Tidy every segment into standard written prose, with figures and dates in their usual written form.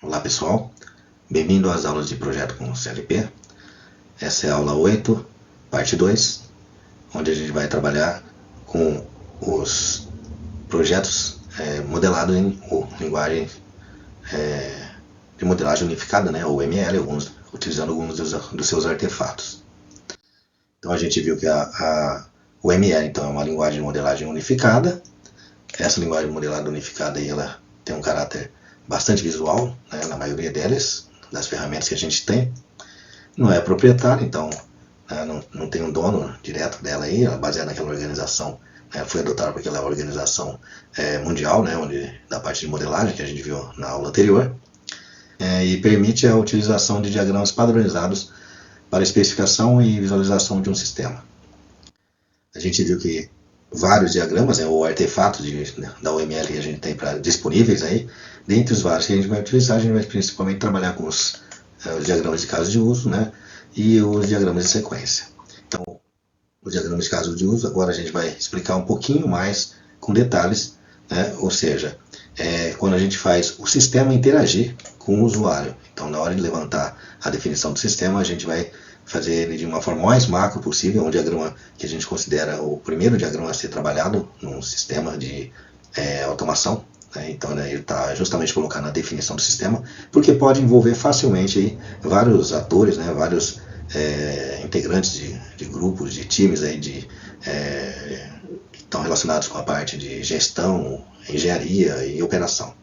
Olá pessoal, bem-vindo às aulas de projeto com CLP. Essa é a aula 8, parte 2, onde a gente vai trabalhar com os projetos modelados em linguagem de modelagem unificada, né, ou ML, utilizando alguns dos seus artefatos. Então a gente viu que o ML então, é uma linguagem de modelagem unificada. Essa linguagem de modelagem unificada aí, ela tem um caráter bastante visual, né, na maioria delas, das ferramentas que a gente tem. Não é proprietária, então não tem um dono direto dela aí, ela é baseada naquela organização, foi adotada por aquela organização mundial, né, da parte de modelagem que a gente viu na aula anterior, e permite a utilização de diagramas padronizados para especificação e visualização de um sistema. A gente viu que vários diagramas, ou artefatos da UML que a gente tem disponíveis aí, dentre os vários que a gente vai utilizar, a gente vai principalmente trabalhar com os diagramas de caso de uso, né, e os diagramas de sequência. Então, os diagramas de caso de uso, agora a gente vai explicar um pouquinho mais com detalhes, né, ou seja, quando a gente faz o sistema interagir com o usuário. Então, na hora de levantar a definição do sistema, a gente vai fazer ele de uma forma mais macro possível, um diagrama que a gente considera o primeiro diagrama a ser trabalhado num sistema de automação. Então ele está justamente colocando a definição do sistema, porque pode envolver facilmente aí vários atores, né, vários integrantes de grupos, de times aí que estão relacionados com a parte de gestão, engenharia e operação.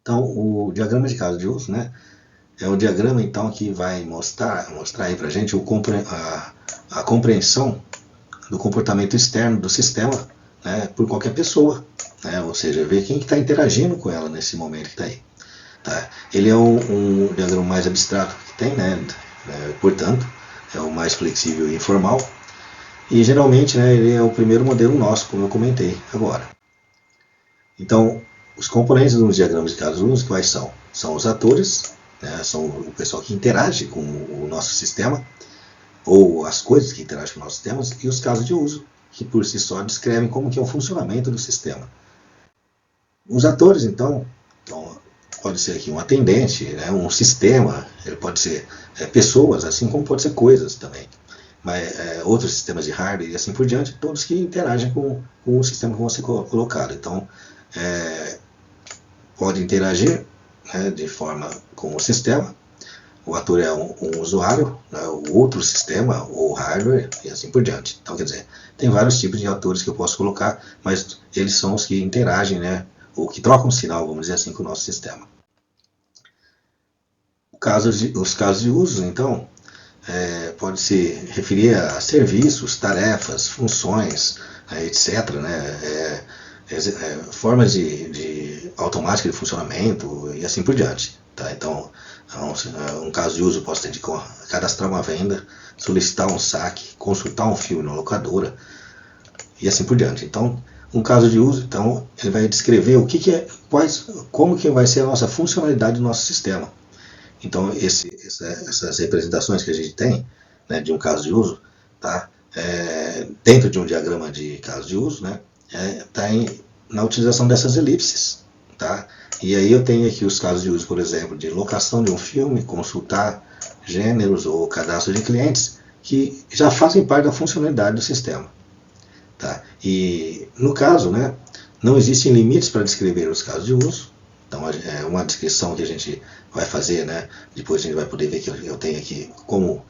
Então o diagrama de caso de uso, né, é um diagrama então que vai mostrar aí para a gente a compreensão do comportamento externo do sistema, né, por qualquer pessoa, né, ou seja, ver quem está interagindo com ela nesse momento que está aí. Tá? Ele é um diagrama mais abstrato que tem, né, portanto, é o mais flexível e informal, e geralmente, né, ele é o primeiro modelo nosso, como eu comentei agora. Então, os componentes dos diagramas de caso de uso, quais são? São os atores, são o pessoal que interage com o nosso sistema, ou as coisas que interagem com o nosso sistema, e os casos de uso, que por si só descrevem como que é o funcionamento do sistema. Os atores, então pode ser aqui um atendente, né, um sistema, ele pode ser pessoas, assim como pode ser coisas também. Mas outros sistemas de hardware e assim por diante, todos que interagem com o sistema que vão ser colocados. Então, pode interagir, né, de forma com o sistema. O ator é um usuário, né, o outro sistema, ou hardware, e assim por diante. Então, quer dizer, tem vários tipos de atores que eu posso colocar, mas eles são os que interagem, né, ou que trocam sinal, vamos dizer assim, com o nosso sistema. Os casos de uso, então, pode se referir a serviços, tarefas, funções, etc., né, formas de automática de funcionamento e assim por diante. Tá? Então, um caso de uso pode ser de cadastrar uma venda, solicitar um saque, consultar um filme na locadora e assim por diante. Então, um caso de uso, então, ele vai descrever como que vai ser a nossa funcionalidade do nosso sistema. Então, essas representações que a gente tem, né, de um caso de uso, tá, dentro de um diagrama de caso de uso, né, está na utilização dessas elipses. Tá? E aí eu tenho aqui os casos de uso, por exemplo, de locação de um filme, consultar gêneros ou cadastro de clientes, que já fazem parte da funcionalidade do sistema. Tá? E no caso, né, não existem limites para descrever os casos de uso. Então é uma descrição que a gente vai fazer, né? Depois a gente vai poder ver que eu tenho aqui como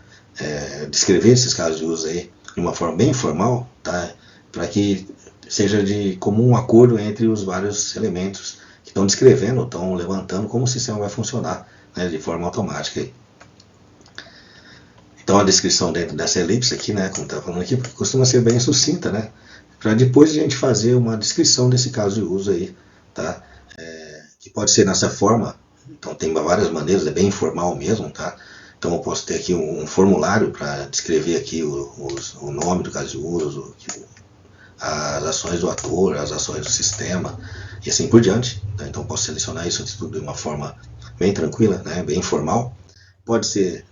descrever esses casos de uso aí de uma forma bem informal, tá? Para que seja de comum acordo entre os vários elementos que estão descrevendo, estão levantando como o sistema vai funcionar, né, de forma automática. Aí. Então a descrição dentro dessa elipse aqui, né, como está falando aqui, costuma ser bem sucinta, né, para depois a gente fazer uma descrição desse caso de uso aí, tá, que pode ser nessa forma. Então tem várias maneiras, é bem informal mesmo, tá. Então eu posso ter aqui um formulário para descrever aqui o nome do caso de uso, as ações do ator, as ações do sistema e assim por diante. Tá? Então posso selecionar isso tudo de uma forma bem tranquila, né? Bem informal. Pode ser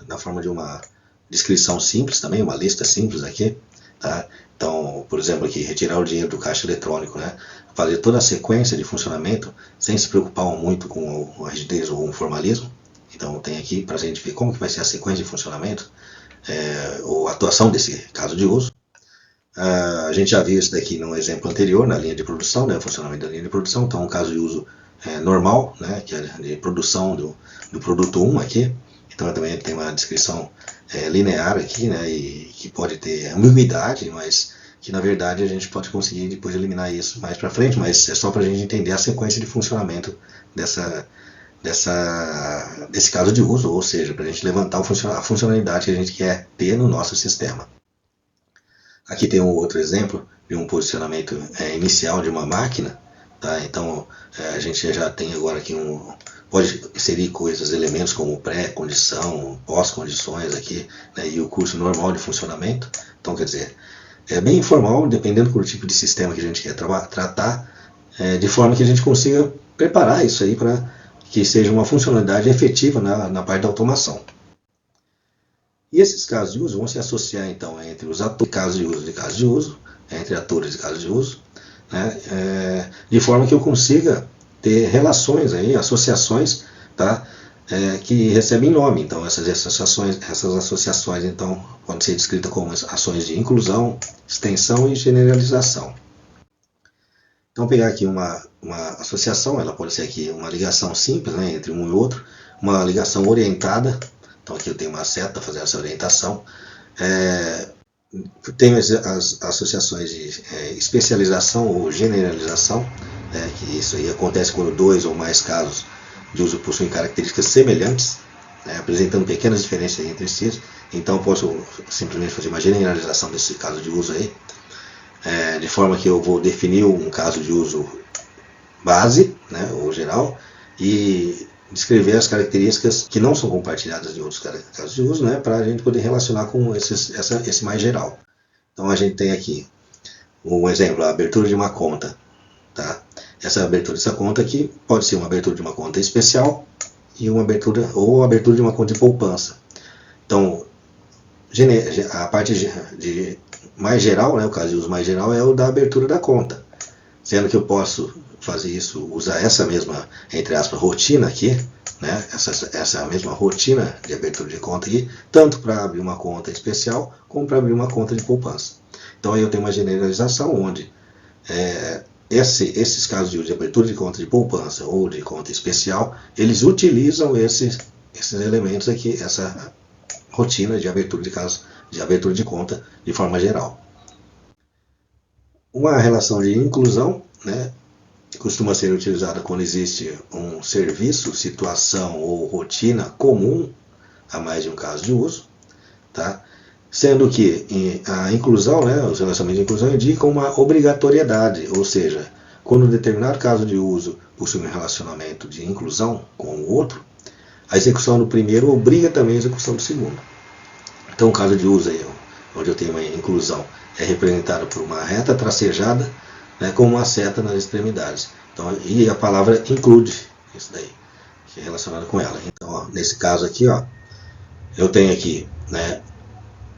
na forma de uma descrição simples também, uma lista simples aqui, tá? Então, por exemplo, aqui, retirar o dinheiro do caixa eletrônico, né? Fazer toda a sequência de funcionamento sem se preocupar muito com a rigidez ou o formalismo. Então, tem aqui para a gente ver como que vai ser a sequência de funcionamento ou atuação desse caso de uso. A gente já viu isso daqui no exemplo anterior, na linha de produção, né, o funcionamento da linha de produção. Então, um caso de uso normal, né, que é de produção do produto 1 aqui. Então, também tem uma descrição linear aqui, né, e que pode ter ambiguidade, mas que na verdade a gente pode conseguir depois eliminar isso mais para frente, mas é só para a gente entender a sequência de funcionamento desse caso de uso, ou seja, para a gente levantar a funcionalidade que a gente quer ter no nosso sistema. Aqui tem um outro exemplo de um posicionamento inicial de uma máquina, tá? Então a gente já tem agora aqui pode inserir coisas, elementos como pré-condição, pós-condições aqui, né? E o curso normal de funcionamento. Então quer dizer, é bem informal, dependendo do tipo de sistema que a gente quer tratar, de forma que a gente consiga preparar isso aí para que seja uma funcionalidade efetiva na parte da automação. E esses casos de uso vão se associar então entre os atores de casos de uso, entre atores de casos de uso, né, de forma que eu consiga ter relações aí, associações, tá, que recebem nome. Então essas associações então podem ser descritas como ações de inclusão, extensão e generalização. Então pegar aqui uma associação, ela pode ser aqui uma ligação simples, né, entre um e outro, uma ligação orientada. Então aqui eu tenho uma seta fazendo essa orientação. Tenho as associações de especialização ou generalização, que isso aí acontece quando dois ou mais casos de uso possuem características semelhantes, apresentando pequenas diferenças entre si. Então eu posso simplesmente fazer uma generalização desse caso de uso aí, de forma que eu vou definir um caso de uso base, né, ou geral, e descrever as características que não são compartilhadas de outros casos de uso, né, para a gente poder relacionar com esse mais geral. Então a gente tem aqui um exemplo, a abertura de uma conta. Tá? Essa abertura dessa conta aqui pode ser uma abertura de uma conta especial e uma abertura de uma conta de poupança. Então a parte de mais geral, né, o caso de uso mais geral é o da abertura da conta, sendo que eu posso fazer isso, usar essa mesma, entre aspas, rotina aqui, né, essa mesma rotina de abertura de conta aqui, tanto para abrir uma conta especial como para abrir uma conta de poupança. Então aí eu tenho uma generalização onde esses casos de uso de abertura de conta de poupança ou de conta especial, eles utilizam esses elementos aqui, essa rotina de abertura de conta de forma geral. Uma relação de inclusão, né, costuma ser utilizada quando existe um serviço, situação ou rotina comum a mais de um caso de uso, tá? Sendo que a inclusão, né, os relacionamentos de inclusão indicam uma obrigatoriedade, ou seja, quando um determinado caso de uso possui um relacionamento de inclusão com o outro, a execução do primeiro obriga também a execução do segundo. Então o caso de uso aí, onde eu tenho uma inclusão, é representado por uma reta tracejada, né, com uma seta nas extremidades. Então, e a palavra include isso daí, que é relacionado com ela. Então, ó, nesse caso aqui, ó, eu tenho aqui, né,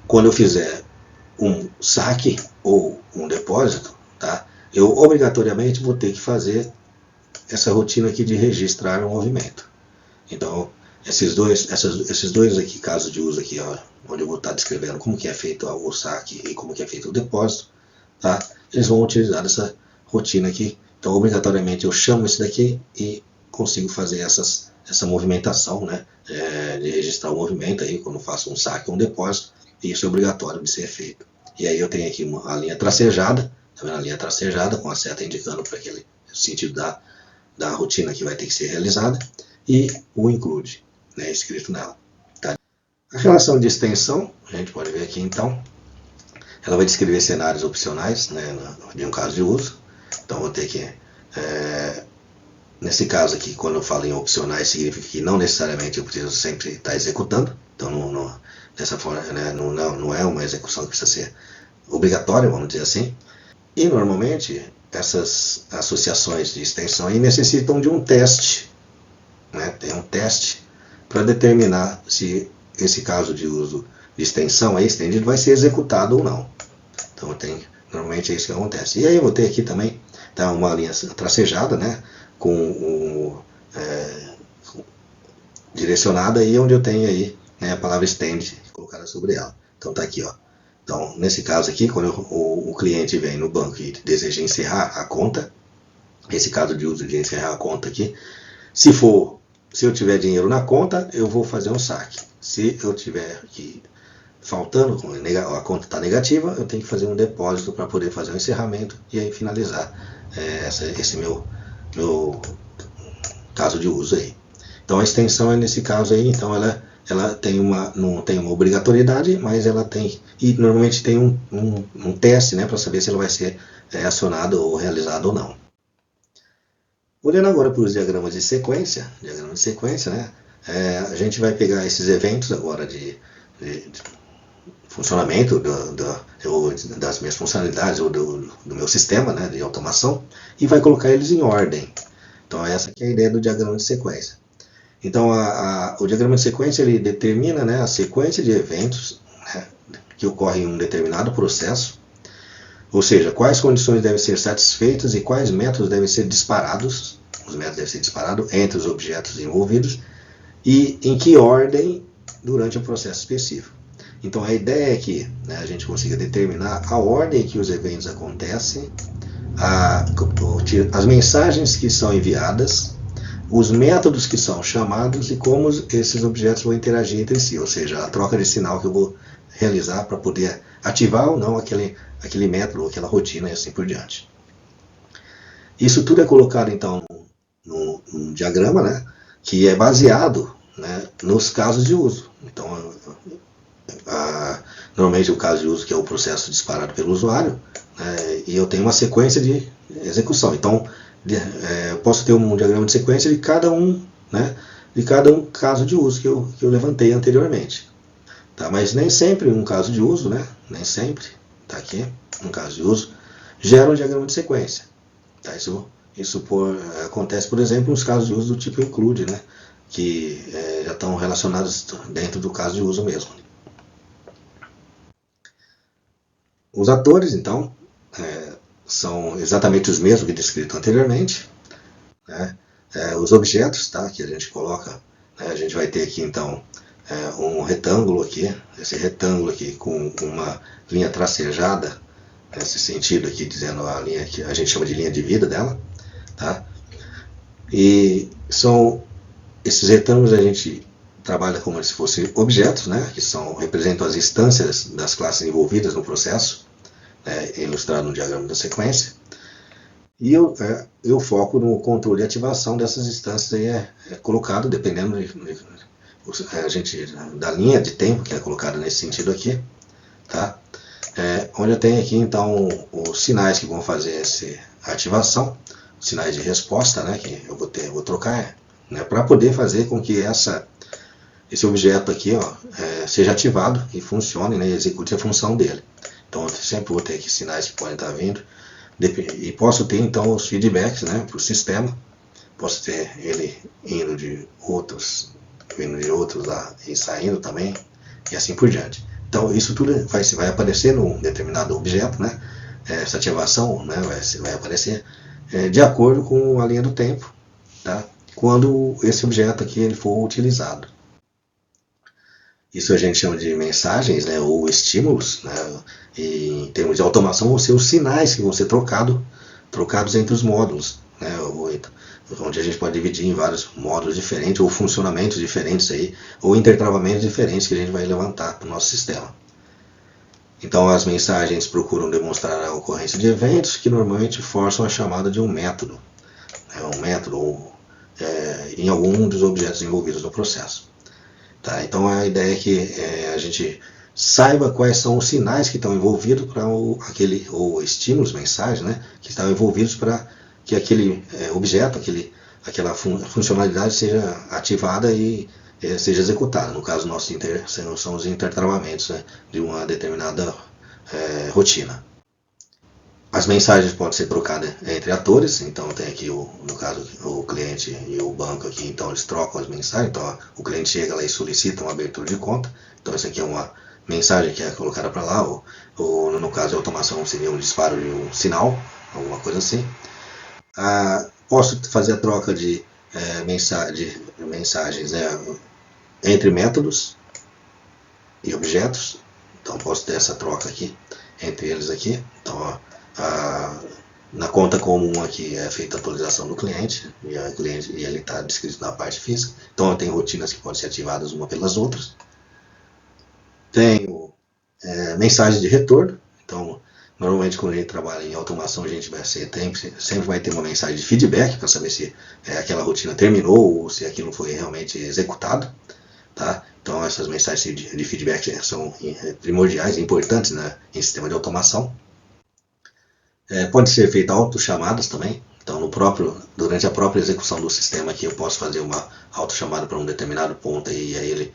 quando eu fizer um saque ou um depósito, tá, eu obrigatoriamente vou ter que fazer essa rotina aqui de registrar o movimento. Então, esses dois aqui, casos de uso aqui, ó, onde eu vou estar descrevendo como que é feito o saque e como que é feito o depósito, tá? Eles vão utilizar essa rotina aqui. Então, obrigatoriamente, eu chamo esse daqui e consigo fazer essa movimentação, né, de registrar o movimento aí quando faço um saque ou um depósito, e isso é obrigatório de ser feito. E aí eu tenho aqui a linha tracejada, tá vendo? A linha tracejada com a seta indicando para aquele sentido da rotina que vai ter que ser realizada, e o include, né, escrito nela. Tá? A relação de extensão, a gente pode ver aqui então, ela vai descrever cenários opcionais, né, de um caso de uso. Então vou ter que, nesse caso aqui, quando eu falo em opcionais, significa que não necessariamente eu preciso sempre estar executando. Então dessa forma, né, não é uma execução que precisa ser obrigatória, vamos dizer assim. E normalmente essas associações de extensão aí necessitam de um teste, né? Tem um teste para determinar se esse caso de uso de extensão aí estendido vai ser executado ou não. Então normalmente é isso que acontece. E aí eu vou ter aqui também uma linha tracejada, né, direcionada aí onde eu tenho aí, né, a palavra stand colocada sobre ela. Então tá aqui, ó. Então nesse caso aqui, quando o cliente vem no banco e deseja encerrar a conta, esse caso de uso de encerrar a conta aqui, se eu tiver dinheiro na conta, eu vou fazer um saque. Se eu tiver aqui faltando, a conta está negativa, eu tenho que fazer um depósito para poder fazer um encerramento e aí finalizar esse meu caso de uso aí. Então a extensão é nesse caso aí, então ela tem não tem uma obrigatoriedade, mas ela tem, e normalmente tem um teste, né, para saber se ela vai ser acionado ou realizado ou não. Olhando agora para os diagramas de sequência, né, a gente vai pegar esses eventos agora de funcionamento das minhas funcionalidades ou do meu sistema, né, de automação, e vai colocar eles em ordem. Então essa aqui é a ideia do diagrama de sequência. Então o diagrama de sequência ele determina, né, a sequência de eventos, né, que ocorrem em um determinado processo, ou seja, quais condições devem ser satisfeitas e quais métodos devem ser disparados, os métodos devem ser disparados entre os objetos envolvidos e em que ordem durante o processo específico. Então a ideia é que, né, a gente consiga determinar a ordem em que os eventos acontecem, as mensagens que são enviadas, os métodos que são chamados e como esses objetos vão interagir entre si, ou seja, a troca de sinal que eu vou realizar para poder ativar ou não aquele método, aquela rotina e assim por diante. Isso tudo é colocado então num diagrama, né, que é baseado, né, nos casos de uso. Então, normalmente o caso de uso que é o processo disparado pelo usuário, né, e eu tenho uma sequência de execução. Então, eu posso ter um diagrama de sequência de cada um, né, de cada um caso de uso que eu levantei anteriormente. Tá? Mas nem sempre um caso de uso, né, nem sempre, tá aqui, um caso de uso, gera um diagrama de sequência. Tá? Isso acontece, por exemplo, nos casos de uso do tipo include, né, que já estão relacionados dentro do caso de uso mesmo. Os atores, então, são exatamente os mesmos que descrito anteriormente, né? Os objetos, tá, que a gente coloca, né, a gente vai ter aqui então um retângulo aqui, esse retângulo aqui com uma linha tracejada, nesse sentido aqui, dizendo a linha que a gente chama de linha de vida dela, tá? E esses retângulos a gente trabalha como se fossem objetos, né, que representam as instâncias das classes envolvidas no processo, ilustrado no diagrama da sequência. E eu foco no controle e ativação dessas instâncias aí colocado, dependendo da linha de tempo que é colocada nesse sentido aqui, tá? Onde eu tenho aqui então os sinais que vão fazer essa ativação, sinais de resposta, né, que eu vou trocar, né, para poder fazer com que esse objeto aqui, ó, seja ativado e funcione, né, e execute a função dele. Então eu sempre vou ter aqui sinais que podem estar vindo e posso ter então os feedbacks, né, para o sistema. Posso ter ele indo de outros lá e saindo também e assim por diante. Então isso tudo vai aparecer num determinado objeto, né? Essa ativação, né, vai aparecer de acordo com a linha do tempo, tá? Quando esse objeto aqui ele for utilizado. Isso a gente chama de mensagens, né, ou estímulos, né, e em termos de automação vão ser os sinais que vão ser trocados entre os módulos, né, onde a gente pode dividir em vários módulos diferentes ou funcionamentos diferentes aí, ou intertravamentos diferentes que a gente vai levantar para o nosso sistema. Então as mensagens procuram demonstrar a ocorrência de eventos que normalmente forçam a chamada de um método, ou em algum dos objetos envolvidos no processo. Tá? Então a ideia é que a gente saiba quais são os sinais que estão envolvidos para ou estímulos, mensagens, né, que estão envolvidos para que aquele objeto, aquela funcionalidade seja ativada e seja executada. No caso nosso são os intertravamentos, né, de uma determinada rotina. As mensagens podem ser trocadas entre atores, então tem aqui no caso o cliente e o banco aqui, então eles trocam as mensagens, então o cliente chega lá e solicita uma abertura de conta, então isso aqui é mensagem que é colocada para lá, ou no caso de automação seria um disparo de um sinal, alguma coisa assim. Posso fazer a troca de mensagens entre métodos e objetos. Então posso ter essa troca aqui entre eles aqui. Então na conta comum aqui é feita a atualização do cliente e ele está descrito na parte física. Então eu tenho rotinas que podem ser ativadas uma pelas outras. Tenho mensagem de retorno. Então normalmente quando a gente trabalha em automação a gente sempre vai ter uma mensagem de feedback para saber se aquela rotina terminou ou se aquilo foi realmente executado. Tá? Então essas mensagens de feedback são primordiais, importantes, né, em sistema de automação. Pode ser feita autochamadas também. Então durante a própria execução do sistema aqui eu posso fazer uma autochamada para um determinado ponto e aí ele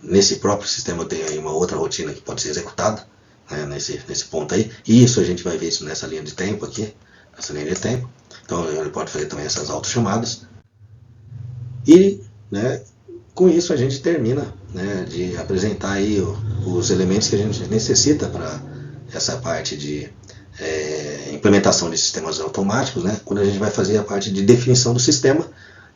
nesse próprio sistema eu tenho aí uma outra rotina que pode ser executada, né, nesse ponto aí. E isso a gente vai ver isso nessa linha de tempo aqui, nessa linha de tempo. Então ele pode fazer também essas autochamadas. E, né, com isso a gente termina, né, de apresentar aí os elementos que a gente necessita para essa parte de implementação de sistemas automáticos, né, quando a gente vai fazer a parte de definição do sistema,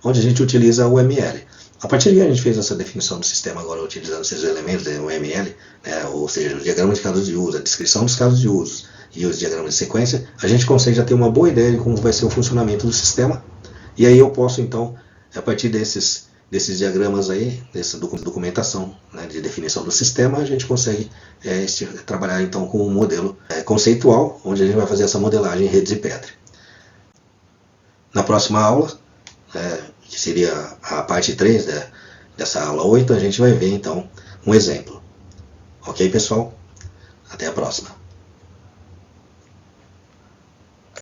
onde a gente utiliza o ML. A partir daí a gente fez essa definição do sistema agora utilizando esses elementos do ML, né, ou seja, o diagrama de casos de uso, a descrição dos casos de uso e os diagramas de sequência, a gente consegue já ter uma boa ideia de como vai ser o funcionamento do sistema. E aí eu posso então, a partir desses diagramas aí, dessa documentação, né, de definição do sistema, a gente consegue trabalhar então com um modelo conceitual, onde a gente vai fazer essa modelagem em redes de Petri. Na próxima aula, que seria a parte 3 dessa aula 8, a gente vai ver então um exemplo. Ok, pessoal? Até a próxima.